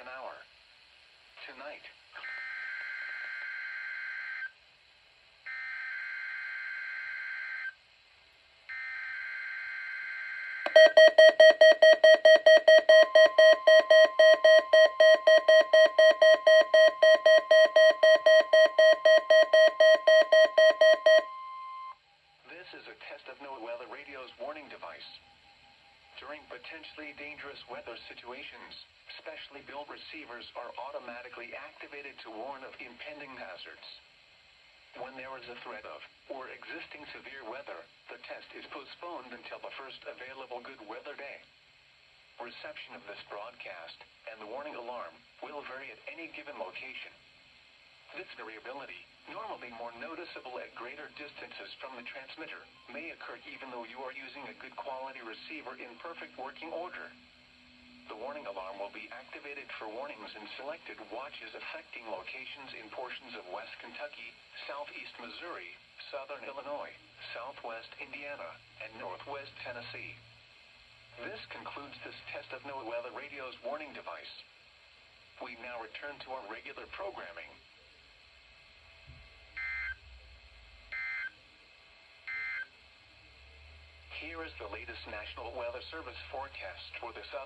an hour. Tonight. This is a test of NOAA radio's warning device. During potentially dangerous weather situations, specially built receivers are automatically activated to warn of impending hazards. When there is a threat of, or existing severe weather, the test is postponed until the first available good weather day. Reception of this broadcast, and the warning alarm, will vary at any given location. This variability, normally more noticeable at greater distances from the transmitter, may occur even though you are using a good quality receiver in perfect working order. The warning alarm will be activated for warnings in selected watches affecting locations in portions of West Kentucky, Southeast Missouri, Southern Illinois, Southwest Indiana, and Northwest Tennessee. This concludes this test of NOAA radio's warning device. We now return to our regular programming. Here is the latest National Weather Service forecast for the southern